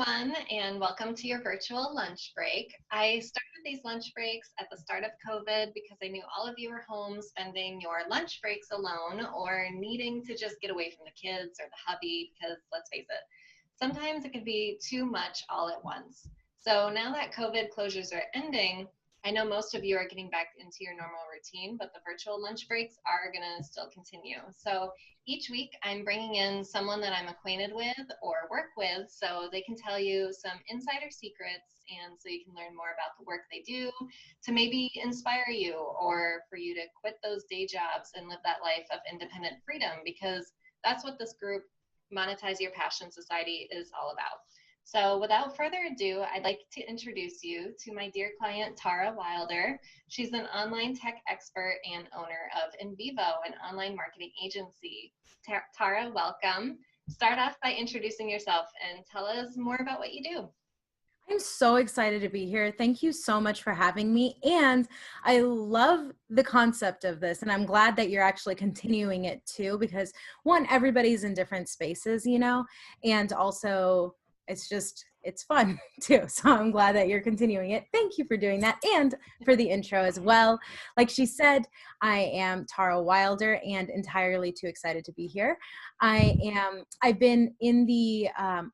everyone, and welcome to your virtual lunch break. I started these lunch breaks at the start of COVID because I knew all of you were home spending your lunch breaks alone or needing to just get away from the kids or the hubby because let's face it, sometimes it can be too much all at once. So now that COVID closures are ending, I know most of you are getting back into your normal routine, but the virtual lunch breaks are going to still continue. So each week I'm bringing in someone that I'm acquainted with or work with so they can tell you some insider secrets and so you can learn more about the work they do to maybe inspire you or for you to quit those day jobs and live that life of independent freedom, because that's what this group, Monetize Your Passion Society, is all about. So without further ado, I'd like to introduce you to my dear client, Tara Wilder. She's an online tech expert and owner of InVivo, an online marketing agency. Tara, welcome. Start off by introducing yourself and tell us more about what you do. I'm so excited to be here. Thank you so much for having me. And I love the concept of this. And I'm glad that you're actually continuing it too, because one, everybody's in different spaces, and also it's fun too. So I'm glad that you're continuing it. Thank you for doing that and for the intro as well. Like she said, I am Tara Wilder and entirely too excited to be here. I've been in the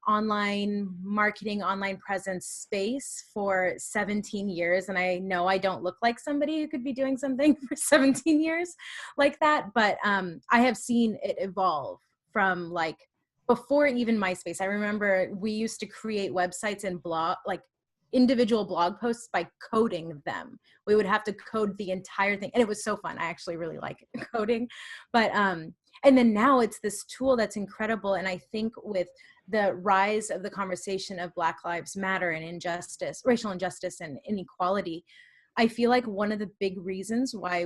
online marketing, online presence space for 17 years. And I know I don't look like somebody who could be doing something for 17 years like that, but I have seen it evolve from before even MySpace. I remember we used to create websites and individual blog posts by coding them. We would have to code the entire thing. And it was so fun. I actually really like coding. But, and then now it's this tool that's incredible. And I think with the rise of the conversation of Black Lives Matter and injustice, racial injustice and inequality, I feel like one of the big reasons why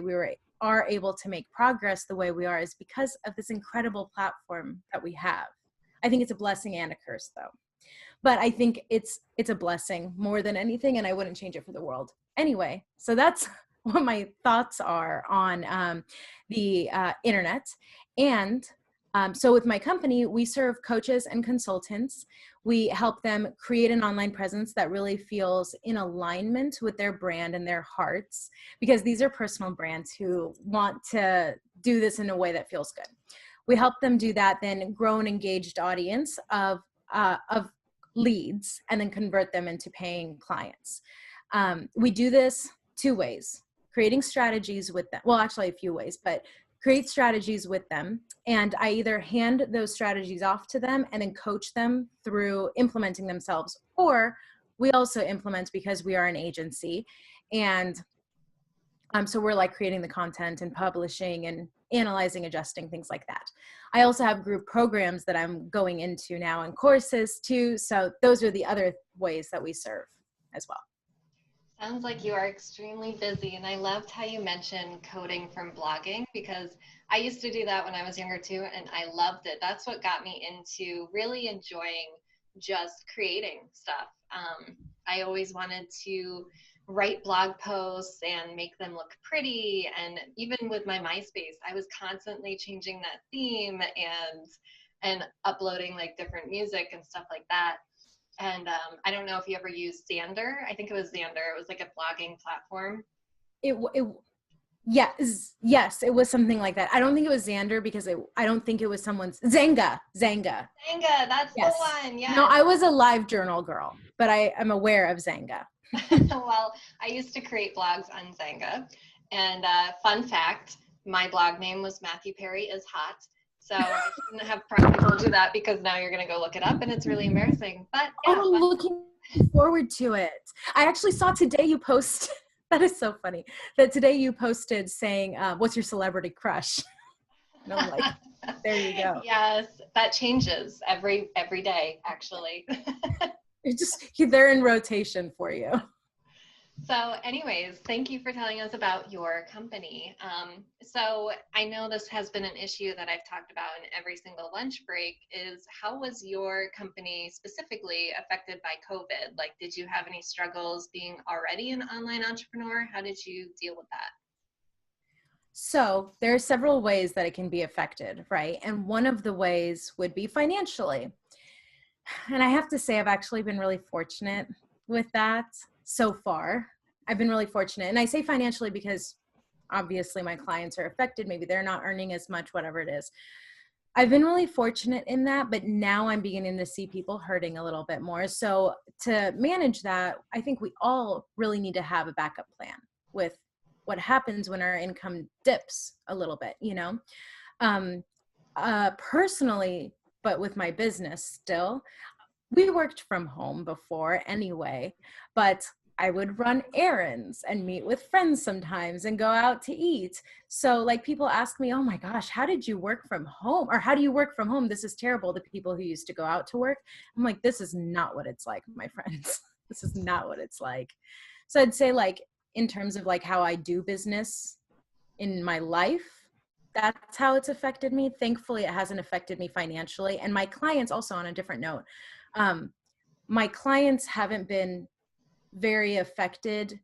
are able to make progress the way we are is because of this incredible platform that we have. I think it's a blessing and a curse though. But I think it's a blessing more than anything, and I wouldn't change it for the world. Anyway, so that's what my thoughts are on the internet. And so with my company, we serve coaches and consultants. We help them create an online presence that really feels in alignment with their brand and their hearts, because these are personal brands who want to do this in a way that feels good. We help them do that, then grow an engaged audience of leads and then convert them into paying clients. We do this two ways: creating strategies with them. Well, actually a few ways, but create strategies with them. And I either hand those strategies off to them and then coach them through implementing themselves, or we also implement because we are an agency. And so we're creating the content and publishing and analyzing, adjusting, things like that. I also have group programs that I'm going into now and courses too. So those are the other ways that we serve as well. Sounds like you are extremely busy, and I loved how you mentioned coding from blogging, because I used to do that when I was younger too, and I loved it. That's what got me into really enjoying just creating stuff. I always wanted to write blog posts and make them look pretty, and even with my MySpace, I was constantly changing that theme and uploading different music and stuff like that. And I don't know if you ever used Xander. I think it was Xander. It was a blogging platform. Yes, it was something like that. I don't think it was Xander because I don't think it was someone's Zanga, that's yes. The one. Yeah. No, I was a LiveJournal girl, but I am aware of Zanga. Well, I used to create blogs on Zanga, and fun fact, my blog name was Matthew Perry is Hot. So I shouldn't have probably told you that, because now you're going to go look it up and it's really embarrassing. But yeah, I'm looking forward to it. I actually saw today you post. That is so funny that today you posted saying, what's your celebrity crush? And I'm like, there you go. Yes, that changes every day, actually. They're in rotation for you. So anyways, thank you for telling us about your company. So I know this has been an issue that I've talked about in every single lunch break, is how was your company specifically affected by COVID? Did you have any struggles being already an online entrepreneur? How did you deal with that? So there are several ways that it can be affected, right? And one of the ways would be financially. And I have to say, I've actually been really fortunate with that so far. I've been really fortunate. And I say financially because obviously my clients are affected. Maybe they're not earning as much, whatever it is. I've been really fortunate in that, but now I'm beginning to see people hurting a little bit more. So to manage that, I think we all really need to have a backup plan with what happens when our income dips a little bit, you know? Um, Personally, but with my business still, we worked from home before anyway, but I would run errands and meet with friends sometimes and go out to eat. So like people ask me, oh my gosh, how did you work from home? Or how do you work from home? This is terrible. The people who used to go out to work. I'm like, this is not what it's like, my friends. This is not what it's like. So I'd say like in terms of like how I do business in my life, that's how it's affected me. Thankfully, it hasn't affected me financially. And my clients also on a different note. Um, my clients haven't been very affected,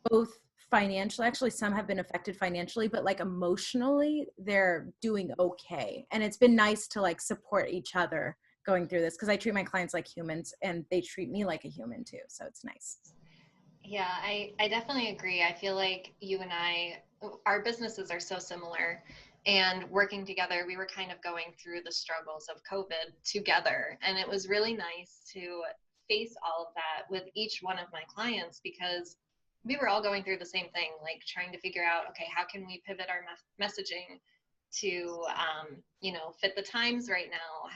both financially. Actually, some have been affected financially, but like emotionally, they're doing okay. And it's been nice to like support each other going through this because I treat my clients like humans and they treat me like a human too. So it's nice. Yeah, I definitely agree. I feel like you and I, our businesses are so similar. And working together, we were kind of going through the struggles of COVID together. And it was really nice to face all of that with each one of my clients because we were all going through the same thing, like trying to figure out, okay, how can we pivot our messaging to, fit the times right now?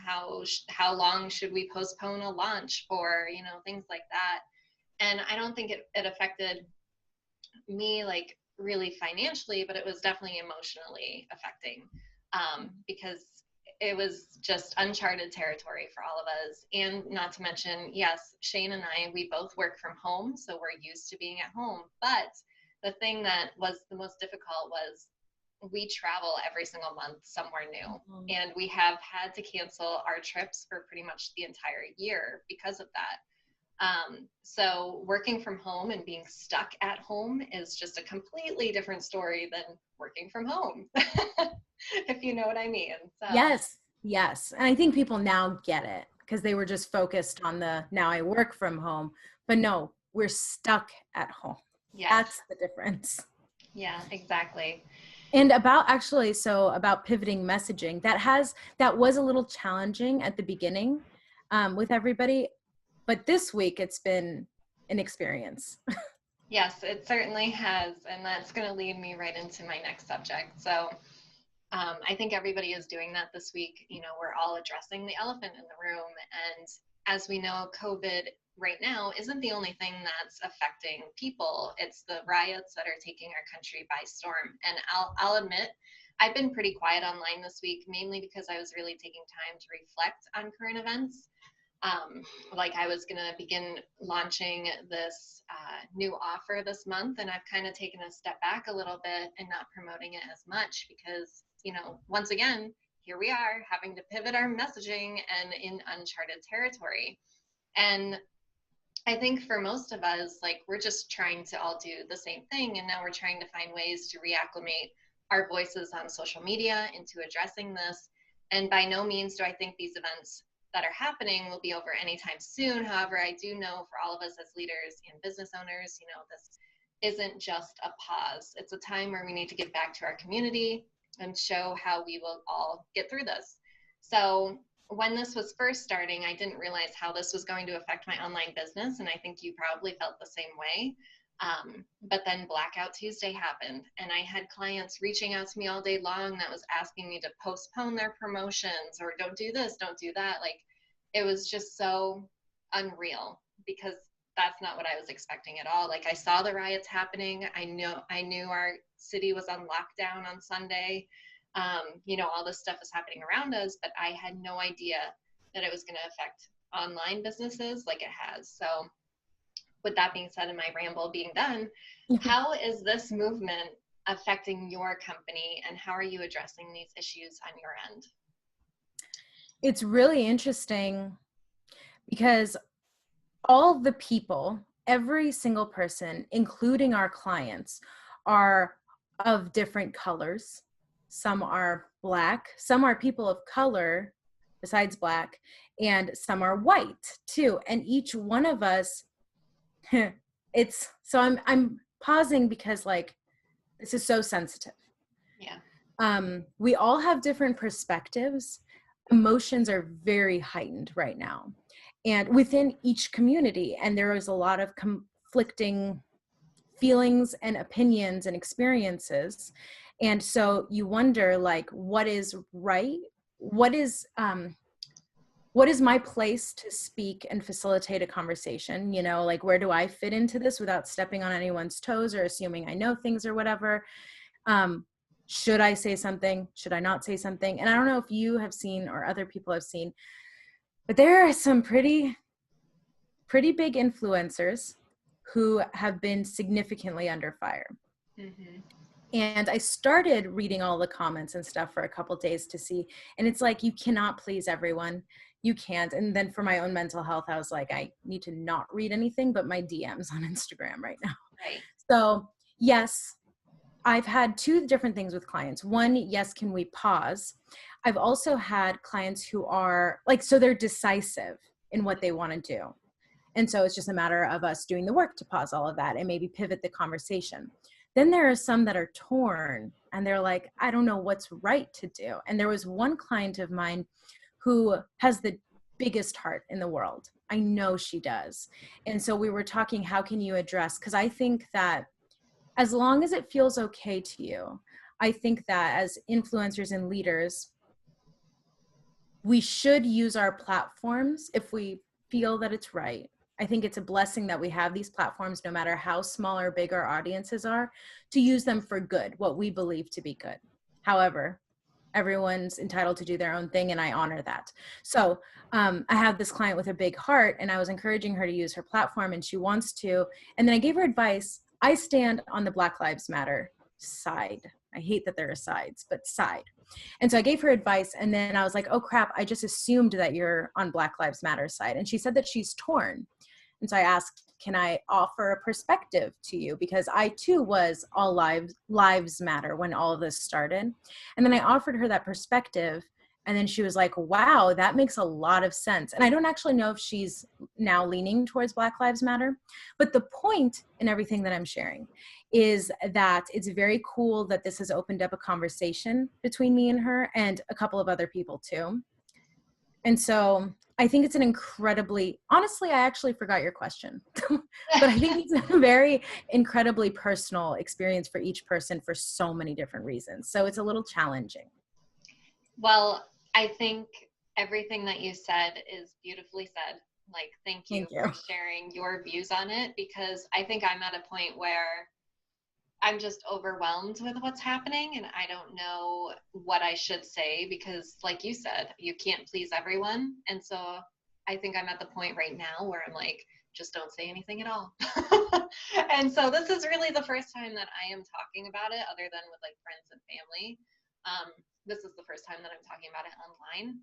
How long should we postpone a launch for, things like that. And I don't think it affected me like really financially, but it was definitely emotionally affecting because it was just uncharted territory for all of us. And not to mention, yes, Shane and I, we both work from home, so we're used to being at home. But the thing that was the most difficult was we travel every single month somewhere new. Mm-hmm. And we have had to cancel our trips for pretty much the entire year because of that. So working from home and being stuck at home is just a completely different story than working from home, if you know what I mean. So. Yes. And I think people now get it because they were just focused on the, now I work from home, but no, we're stuck at home. Yes. That's the difference. Yeah, exactly. And about pivoting messaging, that was a little challenging at the beginning with everybody. But this week, it's been an experience. Yes, it certainly has. And that's going to lead me right into my next subject. So I think everybody is doing that this week. We're all addressing the elephant in the room. And as we know, COVID right now isn't the only thing that's affecting people. It's the riots that are taking our country by storm. And I'll admit, I've been pretty quiet online this week, mainly because I was really taking time to reflect on current events. Like I was going to begin launching this new offer this month, and I've kind of taken a step back a little bit and not promoting it as much because, once again, here we are having to pivot our messaging and in uncharted territory. And I think for most of us, like we're just trying to all do the same thing. And now we're trying to find ways to reacclimate our voices on social media into addressing this. And by no means do I think these events that are happening will be over anytime soon. However, I do know for all of us as leaders and business owners, this isn't just a pause. It's a time where we need to get back to our community and show how we will all get through this. So when this was first starting, I didn't realize how this was going to affect my online business. And I think you probably felt the same way. But then Blackout Tuesday happened, and I had clients reaching out to me all day long that was asking me to postpone their promotions or don't do this, don't do that. Like it was just so unreal because that's not what I was expecting at all. Like I saw the riots happening. I knew our city was on lockdown on Sunday. All this stuff is happening around us, but I had no idea that it was going to affect online businesses like it has. So with that being said and my ramble being done, how is this movement affecting your company and how are you addressing these issues on your end? It's really interesting because all the people, every single person, including our clients, are of different colors. Some are Black, some are people of color, besides Black, and some are white too. And each one of us, I'm pausing because like, this is so sensitive. Yeah. We all have different perspectives. Emotions are very heightened right now, and within each community, and there is a lot of conflicting feelings and opinions and experiences. And so you wonder, like, what is right? What is my place to speak and facilitate a conversation? You know, like, where do I fit into this without stepping on anyone's toes or assuming I know things or whatever? Should I say something? Should I not say something? And I don't know if you have seen or other people have seen, but there are some pretty big influencers who have been significantly under fire. Mm-hmm. And I started reading all the comments and stuff for a couple days to see, and it's like, you cannot please everyone. You can't. And then for my own mental health, I was like, I need to not read anything but my DMs on Instagram right now. Right. So yes, I've had two different things with clients. One, yes, can we pause? I've also had clients who are like, so they're decisive in what they want to do. And so it's just a matter of us doing the work to pause all of that and maybe pivot the conversation. Then there are some that are torn and they're like, I don't know what's right to do. And there was one client of mine who has the biggest heart in the world. I know she does. And so we were talking, how can you address? Because I think that as long as it feels okay to you, I think that as influencers and leaders, we should use our platforms if we feel that it's right. I think it's a blessing that we have these platforms, no matter how small or big our audiences are, to use them for good, what we believe to be good. However, everyone's entitled to do their own thing, and I honor that. So I have this client with a big heart, and I was encouraging her to use her platform, and she wants to. And then I gave her advice. I stand on the Black Lives Matter side. I hate that there are sides, but side. And so I gave her advice, and then I was like, oh crap, I just assumed that you're on Black Lives Matter side. And she said that she's torn. And so I asked, can I offer a perspective to you? Because I too was all lives matter when all of this started. And then I offered her that perspective. And then she was like, wow, that makes a lot of sense. And I don't actually know if she's now leaning towards Black Lives Matter. But the point in everything that I'm sharing is that it's very cool that this has opened up a conversation between me and her and a couple of other people too. And so I think it's an incredibly, honestly, I actually forgot your question, but I think it's a very incredibly personal experience for each person for so many different reasons. So it's a little challenging. Well, I think everything that you said is beautifully said. Like, thank you for sharing your views on it, because I think I'm at a point where I'm just overwhelmed with what's happening and I don't know what I should say, because like you said, you can't please everyone. And so I think I'm at the point right now where I'm like, just don't say anything at all. And so this is really the first time that I am talking about it, other than with like friends and family. This is the first time that I'm talking about it online.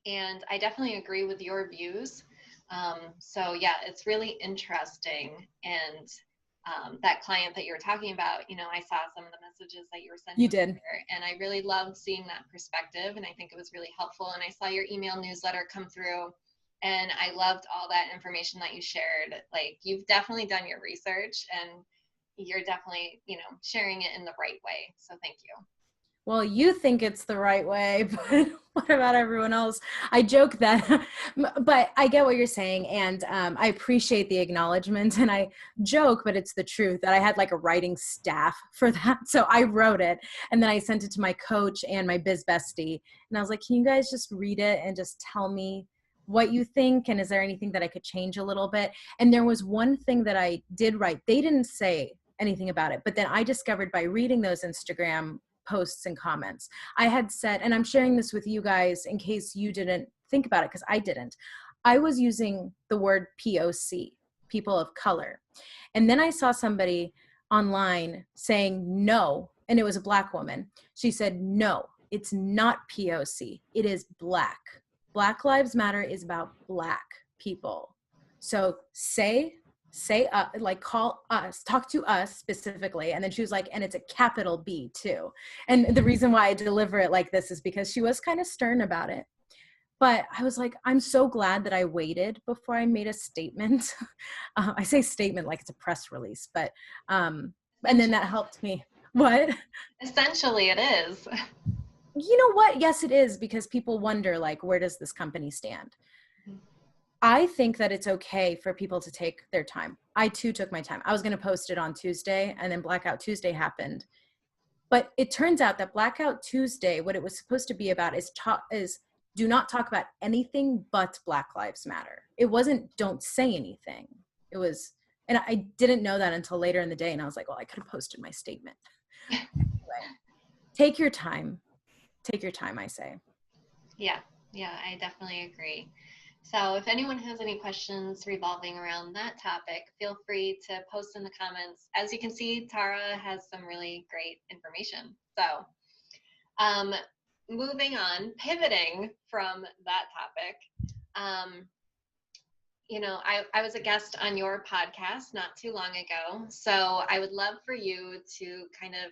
And I definitely agree with your views. So yeah, it's really interesting. And that client that you were talking about, you know, I saw some of the messages that you were sending. You did. And I really loved seeing that perspective. And I think it was really helpful. And I saw your email newsletter come through, and I loved all that information that you shared. Like, you've definitely done your research, and you're definitely, you know, sharing it in the right way. So thank you. Well, you think it's the right way, but what about everyone else? I joke that, but I get what you're saying. And I appreciate the acknowledgement, and I joke, but it's the truth that I had like a writing staff for that. So I wrote it, and then I sent it to my coach and my biz bestie. And I was like, can you guys just read it and just tell me what you think? And is there anything that I could change a little bit? And there was one thing that I did write. They didn't say anything about it, but then I discovered by reading those Instagram posts and comments, I had said, and I'm sharing this with you guys in case you didn't think about it, because I didn't, I was using the word POC, people of color. And then I saw somebody online saying no, and it was a Black woman. She said, no, it's not POC, it is Black. Black Lives Matter is about Black people. So like, call us, talk to us specifically. And then she was like, and it's a capital B too. And the reason why I deliver it like this is because she was kind of stern about it. But I was like, I'm so glad that I waited before I made a statement. I say statement like it's a press release, but, and then that helped me. What? Essentially, it is. You know what? Yes, it is, because people wonder, like, where does this company stand? I think that it's okay for people to take their time. I too took my time. I was going to post it on Tuesday, and then Blackout Tuesday happened. But it turns out that Blackout Tuesday, what it was supposed to be about is do not talk about anything but Black Lives Matter. It wasn't don't say anything. It was, and I didn't know that until later in the day. And I was like, well, I could have posted my statement. Anyway, take your time. Take your time, I say. Yeah, I definitely agree. So if anyone has any questions revolving around that topic, feel free to post in the comments. As you can see, Tara has some really great information. So moving on, pivoting from that topic, I was a guest on your podcast not too long ago. So I would love for you to kind of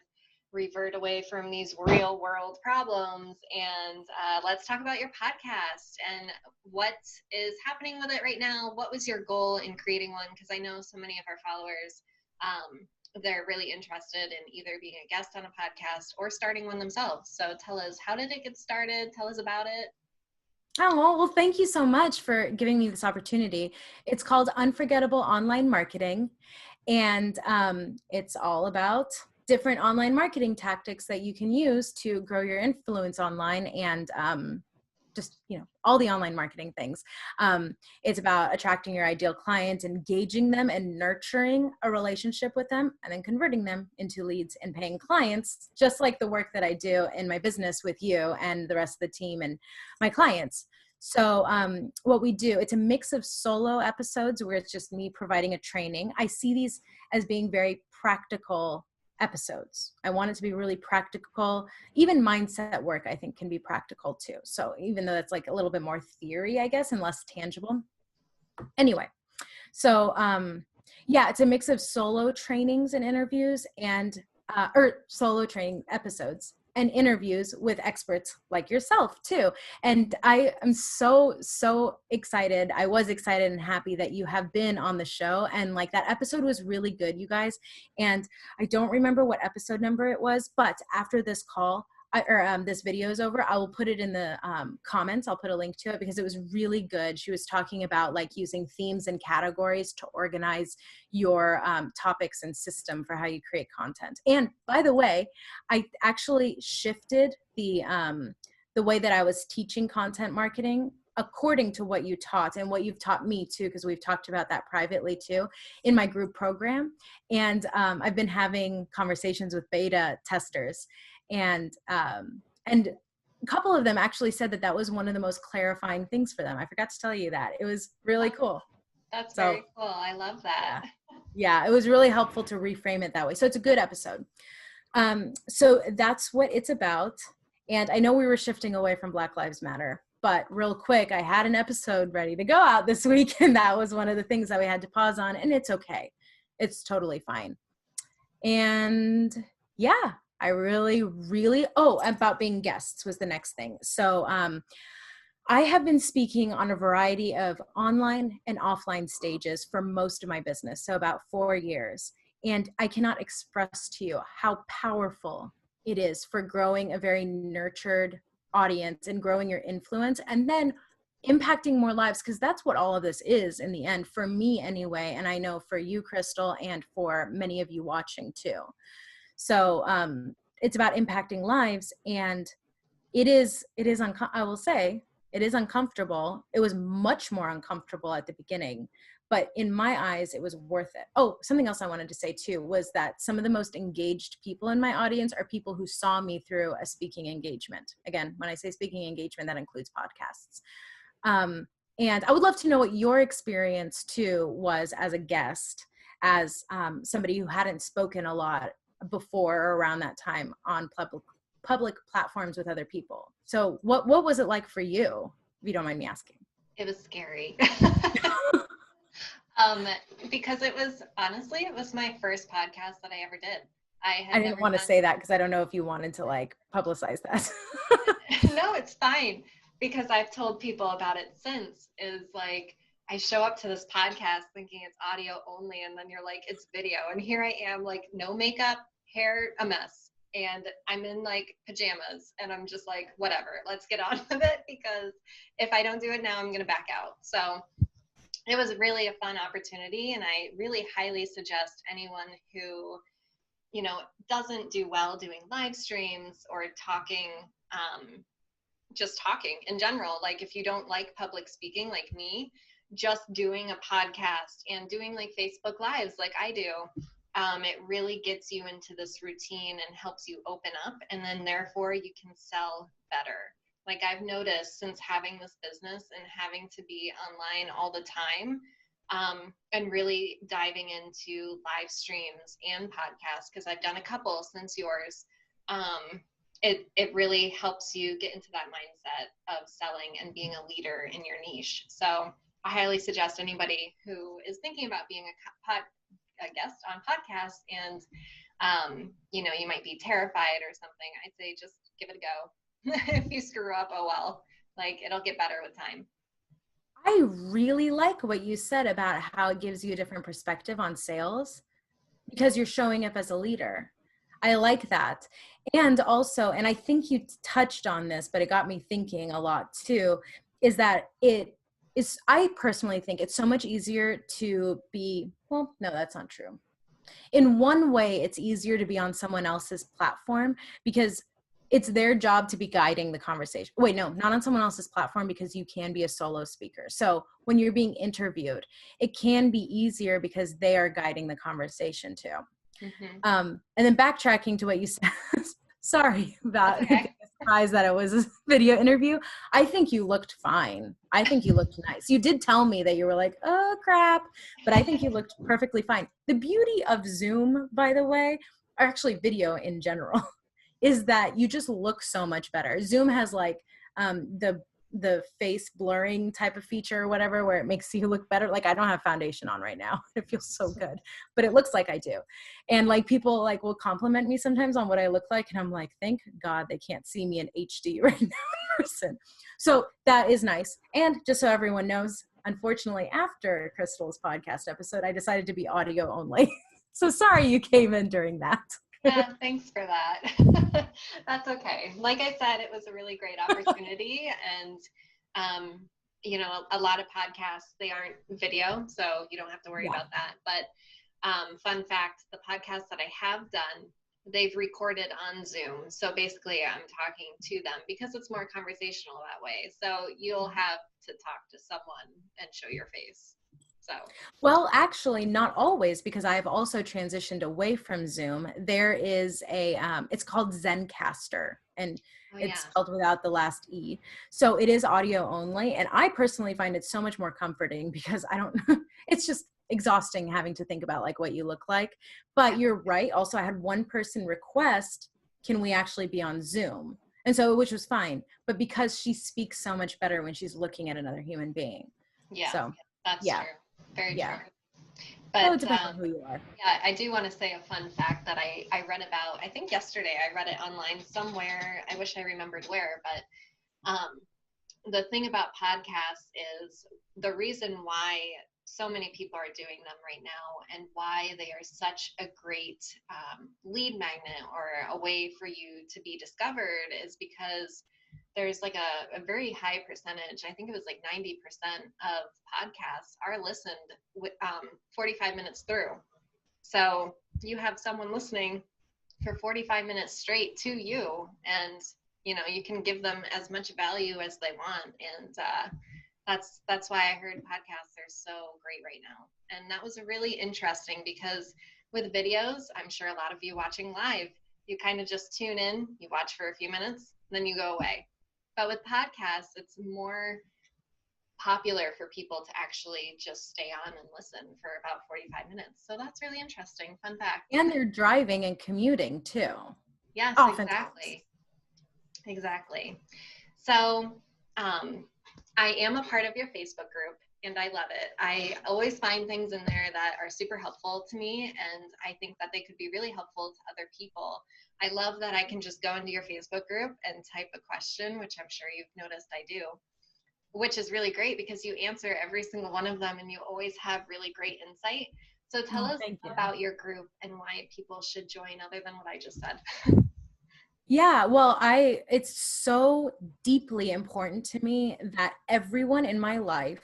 revert away from these real world problems and let's talk about your podcast and what is happening with it right now. What was your goal in creating one? Because I know so many of our followers, they're really interested in either being a guest on a podcast or starting one themselves. So tell us, how did it get started? Tell us about it. Oh, well, thank you so much for giving me this opportunity. It's called Unforgettable Online Marketing, and it's all about different online marketing tactics that you can use to grow your influence online and just, all the online marketing things. It's about attracting your ideal client, engaging them and nurturing a relationship with them, and then converting them into leads and paying clients, just like the work that I do in my business with you and the rest of the team and my clients. So what we do, it's a mix of solo episodes where it's just me providing a training. I see these as being very practical episodes. I want it to be really practical. Even mindset work, I think, can be practical too. So even though it's like a little bit more theory, I guess, and less tangible. Anyway, so yeah, it's a mix of solo trainings and interviews and or solo training episodes and interviews with experts like yourself too. And I am so excited. I was excited and happy that you have been on the show, and like that episode was really good, you guys. And I don't remember what episode number it was, but after this call, this video is over, I will put it in the comments. I'll put a link to it because it was really good. She was talking about like using themes and categories to organize your topics and system for how you create content. And by the way, I actually shifted the way that I was teaching content marketing according to what you taught and what you've taught me too, because we've talked about that privately too in my group program. And I've been having conversations with beta testers, and a couple of them actually said that that was one of the most clarifying things for them. I forgot to tell you that. It was really cool. That's very cool. I love that. Yeah, it was really helpful to reframe it that way. So it's a good episode. So that's what it's about. And I know we were shifting away from Black Lives Matter, but real quick, I had an episode ready to go out this week, and that was one of the things that we had to pause on, and it's okay. It's totally fine. And yeah, I really, about being guests was the next thing. So I have been speaking on a variety of online and offline stages for most of my business, so about 4 years. And I cannot express to you how powerful it is for growing a very nurtured audience and growing your influence and then impacting more lives, because that's what all of this is in the end, for me anyway. And I know for you, Crystal, and for many of you watching too. So it's about impacting lives, and I will say, it is uncomfortable. It was much more uncomfortable at the beginning, but in my eyes, it was worth it. Oh, something else I wanted to say too was that some of the most engaged people in my audience are people who saw me through a speaking engagement. Again, when I say speaking engagement, that includes podcasts. And I would love to know what your experience too was as a guest, as somebody who hadn't spoken a lot before or around that time on public platforms with other people. So what was it like for you, if you don't mind me asking? It was scary. Because it was my first podcast that I ever did. I didn't want to say that because I don't know if you wanted to like publicize that. No, it's fine. because I've told people about it since, is like, I show up to this podcast thinking it's audio only, and then you're like, it's video. And here I am, like, no makeup, hair a mess. And I'm in like pajamas, and I'm just like, whatever, let's get on with it, because if I don't do it now, I'm going to back out. So it was really a fun opportunity. And I really highly suggest anyone who, doesn't do well doing live streams or talking, just talking in general. Like, if you don't like public speaking like me, just doing a podcast and doing like Facebook Lives like I do, it really gets you into this routine and helps you open up, and then therefore you can sell better. Like, I've noticed since having this business and having to be online all the time, and really diving into live streams and podcasts, because I've done a couple since yours, it really helps you get into that mindset of selling and being a leader in your niche. So I highly suggest anybody who is thinking about being a guest on podcasts, and you might be terrified or something, I'd say just give it a go. If you screw up, oh well, like, it'll get better with time. I really like what you said about how it gives you a different perspective on sales because you're showing up as a leader. I like that. And also, and I think you touched on this, but it got me thinking a lot too, is that I personally think it's so much easier to be, well, no, that's not true. In one way, it's easier to be on someone else's platform because it's their job to be guiding the conversation. Wait, no, not on someone else's platform, because you can be a solo speaker. So when you're being interviewed, it can be easier because they are guiding the conversation too. Mm-hmm. And then backtracking to what you said, sorry about being surprised that it was a video interview. I think you looked fine. I think you looked nice. You did tell me that you were like, oh crap, but I think you looked perfectly fine. The beauty of Zoom, by the way, or actually video in general, is that you just look so much better. Zoom has like the face blurring type of feature or whatever, where it makes you look better. Like, I don't have foundation on right now. It feels so good, but it looks like I do. And like, people like will compliment me sometimes on what I look like. And I'm like, thank God they can't see me in HD right now in person. So that is nice. And just so everyone knows, unfortunately, after Crystal's podcast episode, I decided to be audio only. So sorry you came in during that. Yeah, thanks for that. That's okay. Like I said, it was a really great opportunity. And, a lot of podcasts, they aren't video, so you don't have to worry about that. But fun fact, the podcasts that I have done, they've recorded on Zoom. So basically I'm talking to them because it's more conversational that way. So you'll have to talk to someone and show your face. So, well, actually not always, because I've also transitioned away from Zoom. There is it's called Zencaster, and it's spelled without the last E. So it is audio only. And I personally find it so much more comforting because it's just exhausting having to think about like what you look like. But you're right. Also, I had one person request, can we actually be on Zoom? And so, which was fine, but because she speaks so much better when she's looking at another human being. Yeah, so, that's true. Very true. But it depends on who you are. Yeah, I do want to say a fun fact that I read about, I think yesterday. I read it online somewhere. I wish I remembered where, but the thing about podcasts is the reason why so many people are doing them right now, and why they are such a great lead magnet or a way for you to be discovered, is because there's like a very high percentage, I think it was like 90% of podcasts are listened with 45 minutes through. So you have someone listening for 45 minutes straight to you, and you can give them as much value as they want. And that's why I heard podcasts are so great right now. And that was really interesting, because with videos, I'm sure a lot of you watching live, you kind of just tune in, you watch for a few minutes, then you go away. But with podcasts, it's more popular for people to actually just stay on and listen for about 45 minutes. So that's really interesting. Fun fact. And they're driving and commuting too. Yes, exactly. So I am a part of your Facebook group, and I love it. I always find things in there that are super helpful to me, and I think that they could be really helpful to other people. I love that I can just go into your Facebook group and type a question, which I'm sure you've noticed I do, which is really great because you answer every single one of them and you always have really great insight. So tell Oh, us thank you. about your group and why people should join other than what I just said. Yeah, well, it's so deeply important to me that everyone in my life,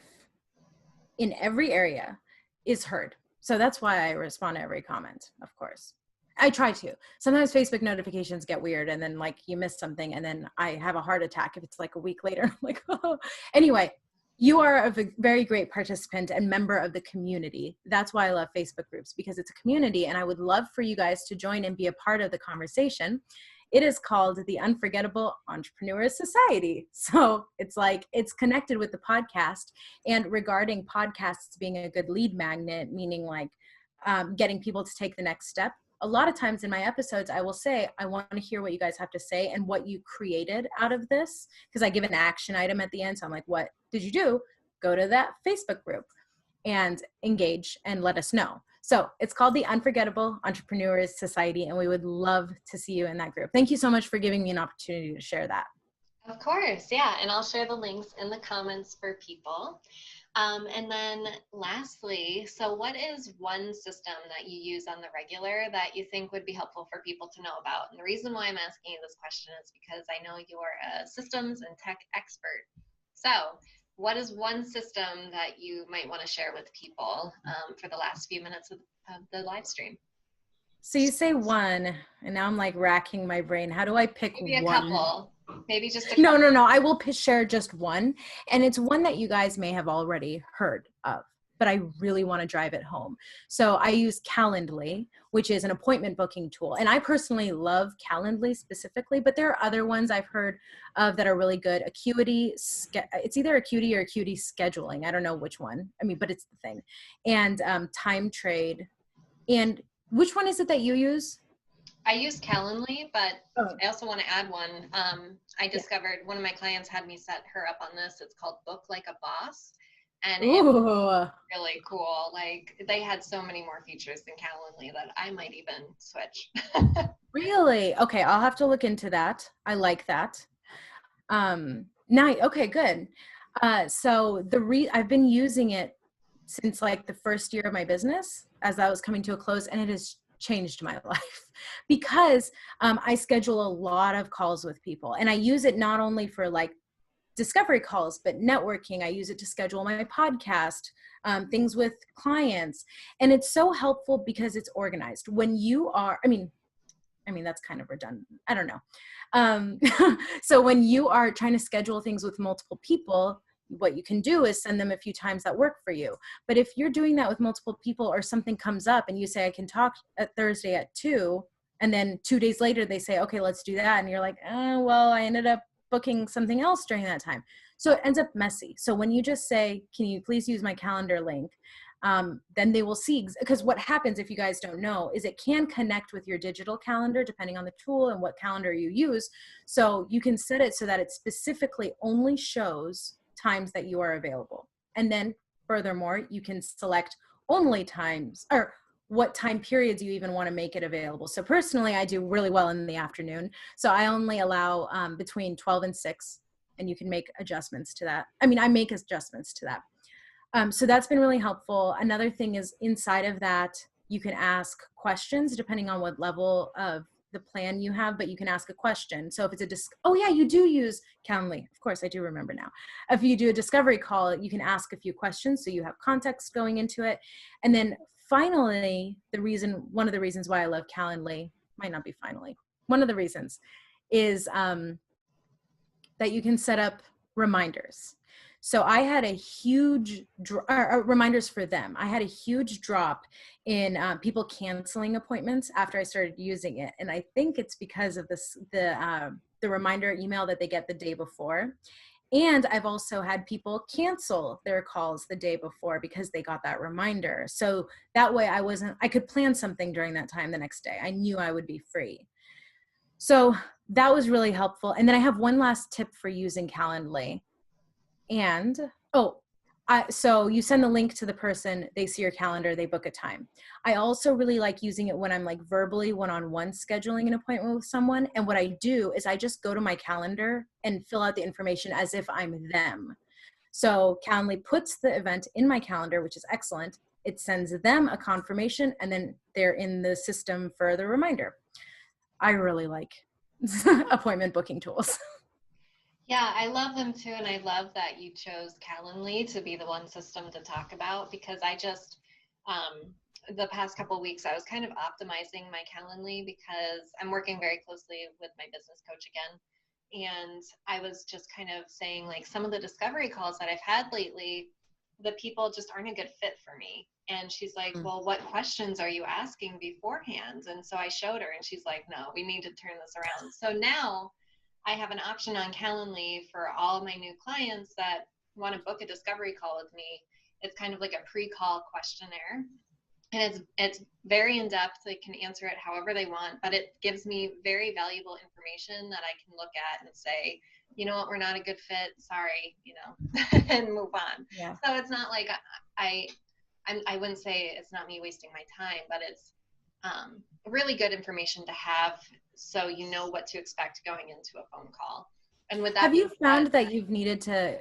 in every area, is heard. So that's why I respond to every comment, of course. I try to. Sometimes Facebook notifications get weird and then like you miss something and then I have a heart attack if it's like a week later. I'm like, oh. Anyway, you are a very great participant and member of the community. That's why I love Facebook groups, because it's a community and I would love for you guys to join and be a part of the conversation. It is called the Unforgettable Entrepreneurs Society. So it's like, it's connected with the podcast, and regarding podcasts being a good lead magnet, meaning like getting people to take the next step. A lot of times in my episodes, I will say, I want to hear what you guys have to say and what you created out of this, because I give an action item at the end. So I'm like, what did you do? Go to that Facebook group and engage and let us know. So it's called the Unforgettable Entrepreneurs Society, and we would love to see you in that group. Thank you so much for giving me an opportunity to share that. Of course, yeah, and I'll share the links in the comments for people. And then lastly, so what is one system that you use on the regular that you think would be helpful for people to know about? And the reason why I'm asking you this question is because I know you're a systems and tech expert. So what is one system that you might want to share with people for the last few minutes of the live stream? So you say one, and now I'm like racking my brain. How do I pick Maybe a one? couple. Maybe just a couple. No. I will share just one. And it's one that you guys may have already heard of, but I really want to drive it home. So I use Calendly, which is an appointment booking tool. And I personally love Calendly specifically, but there are other ones I've heard of that are really good. Acuity, it's either Acuity or Acuity Scheduling. I don't know which one. I mean, but it's the thing. And Time Trade. And which one is it that you use? I use Calendly, but I also want to add one. I discovered one of my clients had me set her up on this. It's called Book Like a Boss. And it was really cool. Like they had so many more features than Calendly that I might even switch. Really? Okay, I'll have to look into that. I like that. Nice. Okay, good. So I've been using it since like the first year of my business as that was coming to a close, and it has changed my life because I schedule a lot of calls with people, and I use it not only for like discovery calls, but networking. I use it to schedule my podcast, things with clients. And it's so helpful because it's organized. When you are, I mean, that's kind of redundant. I don't know. So when you are trying to schedule things with multiple people, what you can do is send them a few times that work for you. But if you're doing that with multiple people or something comes up and you say, I can talk at Thursday at 2, and then 2 days later they say, okay, let's do that. And you're like, oh, well, I ended up booking something else during that time. So it ends up messy. So when you just say, can you please use my calendar link? Then they will see, because what happens, if you guys don't know, is it can connect with your digital calendar depending on the tool and what calendar you use. So you can set it so that it specifically only shows times that you are available. And then furthermore, you can select only times or what time periods you even want to make it available. So personally, I do really well in the afternoon. So I only allow between 12 and 6, and you can make adjustments to that. I mean, I make adjustments to that. So that's been really helpful. Another thing is inside of that, you can ask questions depending on what level of the plan you have, but you can ask a question. So if it's oh yeah, you do use Calendly. Of course, I do remember now. If you do a discovery call, you can ask a few questions so you have context going into it. And then finally, one of the reasons why I love Calendly, might not be finally, one of the reasons is that you can set up reminders. So I had a huge reminders for them. I had a huge drop in people canceling appointments after I started using it, and I think it's because of the reminder email that they get the day before. And I've also had people cancel their calls the day before because they got that reminder. So that way I could plan something during that time the next day. I knew I would be free. So that was really helpful. And then I have one last tip for using Calendly. And, So you send the link to the person, they see your calendar, they book a time. I also really like using it when I'm like verbally one-on-one scheduling an appointment with someone. And what I do is I just go to my calendar and fill out the information as if I'm them. So Calendly puts the event in my calendar, which is excellent. It sends them a confirmation, and then they're in the system for the reminder. I really like appointment booking tools. Yeah, I love them too. And I love that you chose Calendly to be the one system to talk about, because I just, the past couple of weeks, I was kind of optimizing my Calendly because I'm working very closely with my business coach again. And I was just kind of saying, like, some of the discovery calls that I've had lately, the people just aren't a good fit for me. And she's like, well, what questions are you asking beforehand? And so I showed her, and she's like, no, we need to turn this around. So now I have an option on Calendly for all my new clients that want to book a discovery call with me. It's kind of like a pre-call questionnaire, and it's very in depth. They can answer it however they want, but it gives me very valuable information that I can look at and say, you know what, we're not a good fit. Sorry, you know, and move on. Yeah. So it's not like I wouldn't say it's not me wasting my time, but it's really good information to have, so you know what to expect going into a phone call. And with that, have you found that you've needed to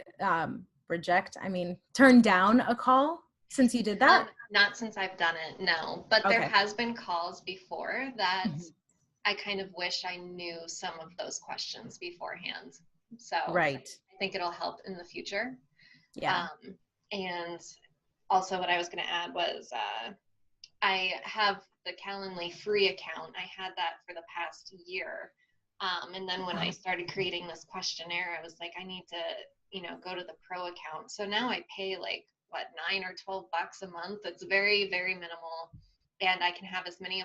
turn down a call since you did that? Not since I've done it, no. But Okay. there has been calls before that I kind of wish I knew some of those questions beforehand. So right. I think it'll help in the future. Yeah. And also what I was going to add was I have the Calendly free account. I had that for the past year. And then when I started creating this questionnaire, I was like, I need to, you know, go to the pro account. So now I pay like, what, $9 or $12 a month. It's very, very minimal. And I can have as many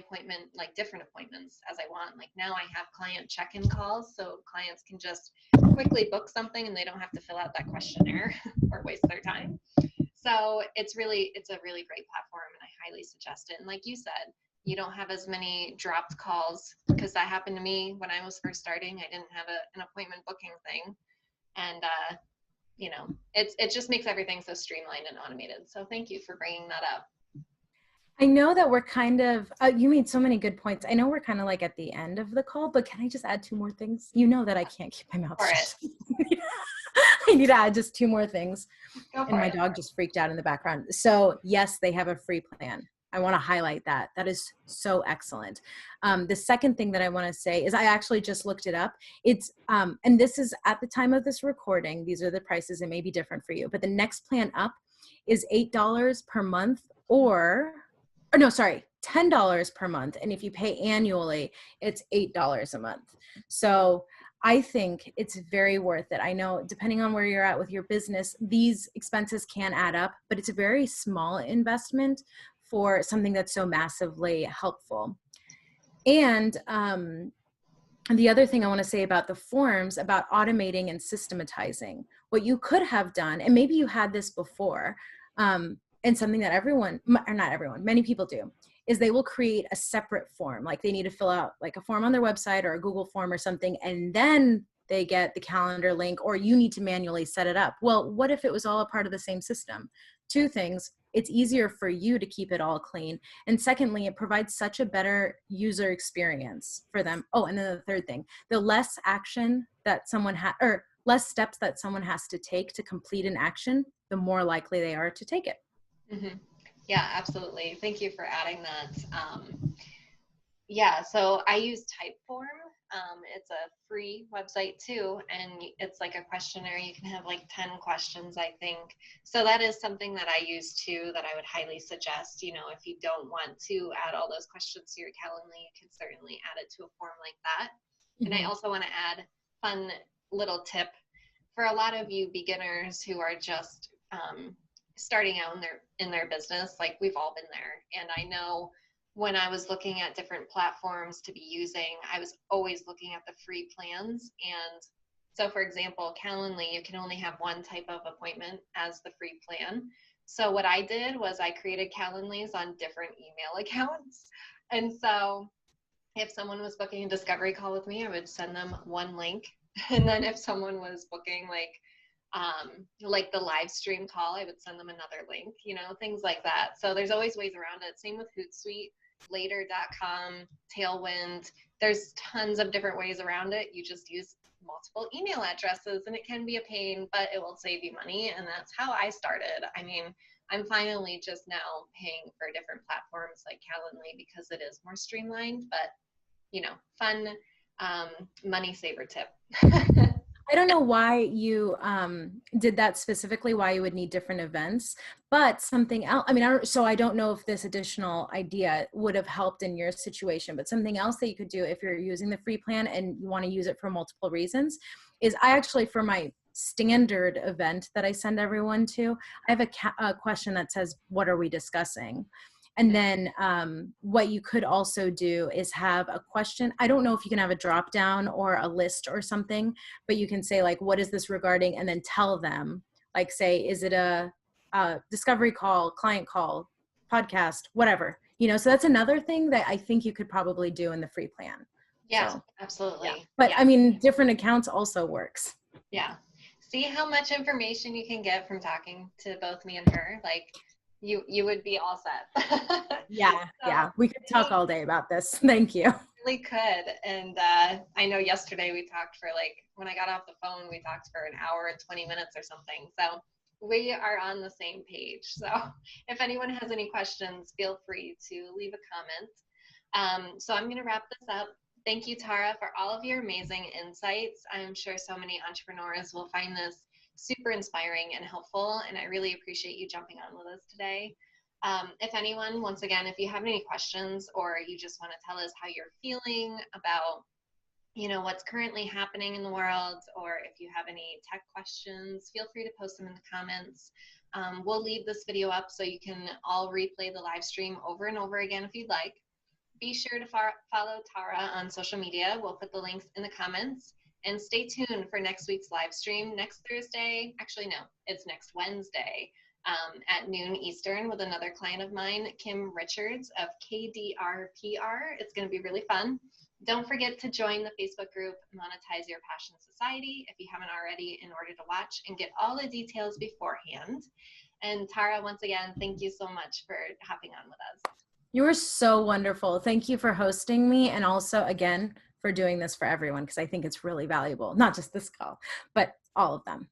different appointments as I want. Like now I have client check-in calls, so clients can just quickly book something and they don't have to fill out that questionnaire or waste their time. So it's a really great platform, and I highly suggest it. And like you said, you don't have as many dropped calls, because that happened to me when I was first starting. I didn't have an appointment booking thing. And, you know, it just makes everything so streamlined and automated. So thank you for bringing that up. I know that we're kind of, you made so many good points. I know we're kind of like at the end of the call, but can I just add 2 more things? You know that I can't keep my mouth shut. I need to add just 2 more things. And my dog just freaked out in the background. So yes, they have a free plan. I want to highlight that. That is so excellent. The second thing that I want to say is I actually just looked it up. It's, and this is at the time of this recording, these are the prices. It may be different for you, but the next plan up is $8 per month or no, sorry, $10 per month. And if you pay annually, it's $8 a month. So I think it's very worth it. I know depending on where you're at with your business, these expenses can add up, but it's a very small investment for something that's so massively helpful. And the other thing I want to say about the forms, about automating and systematizing, what you could have done, and maybe you had this before, and something that everyone, or not everyone, many people do, is they will create a separate form. Like they need to fill out like a form on their website or a Google form or something, and then they get the calendar link, or you need to manually set it up. Well, what if it was all a part of the same system? 2 things. It's easier for you to keep it all clean. And secondly, it provides such a better user experience for them. Oh, and then the third thing, the less action that someone or less steps that someone has to take to complete an action, the more likely they are to take it. Mm-hmm. Yeah, absolutely. Thank you for adding that. Yeah, so I use Typeform. It's a free website too, and it's like a questionnaire. You can have like 10 questions, I think. So that is something that I use too, that I would highly suggest. You know, if you don't want to add all those questions to your Calendly, you can certainly add it to a form like that. Mm-hmm. And I also want to add fun little tip for a lot of you beginners who are just starting out in their business. Like we've all been there, and I know when I was looking at different platforms to be using, I was always looking at the free plans. And so for example, Calendly, you can only have one type of appointment as the free plan. So what I did was I created Calendlys on different email accounts. And so if someone was booking a discovery call with me, I would send them one link. And then if someone was booking like like the live stream call, I would send them another link, things like that. So there's always ways around it. Same with Hootsuite, later.com, Tailwind. There's tons of different ways around it. You just use multiple email addresses and it can be a pain, but it will save you money. And that's how I started. I mean, I'm finally just now paying for different platforms like Calendly because it is more streamlined, but fun money saver tip. I don't know why you did that specifically, why you would need different events, but something else, I mean, I don't know if this additional idea would have helped in your situation, but something else that you could do if you're using the free plan and you want to use it for multiple reasons is I actually, for my standard event that I send everyone to, I have a question that says, what are we discussing? And then what you could also do is have a question. I don't know if you can have a drop down or a list or something, but you can say like, what is this regarding? And then tell them, like, say, is it a discovery call, client call, podcast, whatever, so that's another thing that I think you could probably do in the free plan. Yeah, so, absolutely. Yeah. But yeah. I mean, different accounts also works. Yeah. See how much information you can get from talking to both me and her. Like, you would be all set. Yeah, yeah. We could talk all day about this. Thank you. Really could. And I know yesterday we talked for when I got off the phone, we talked for an hour and 20 minutes or something. So we are on the same page. So if anyone has any questions, feel free to leave a comment. So I'm going to wrap this up. Thank you, Tara, for all of your amazing insights. I'm sure so many entrepreneurs will find this super inspiring and helpful, and I really appreciate you jumping on with us today. If anyone, once again, if you have any questions or you just want to tell us how you're feeling about, what's currently happening in the world, or if you have any tech questions, feel free to post them in the comments. We'll leave this video up so you can all replay the live stream over and over again if you'd like. Be sure to follow Tara on social media. We'll put the links in the comments. And stay tuned for next week's live stream next Thursday. Actually, no, it's next Wednesday at noon Eastern with another client of mine, Kim Richards of KDRPR. It's going to be really fun. Don't forget to join the Facebook group Monetize Your Passion Society if you haven't already, in order to watch and get all the details beforehand. And Tara, once again, thank you so much for hopping on with us. You were so wonderful. Thank you for hosting me, and also, again, for doing this for everyone, because I think it's really valuable. Not just this call, but all of them.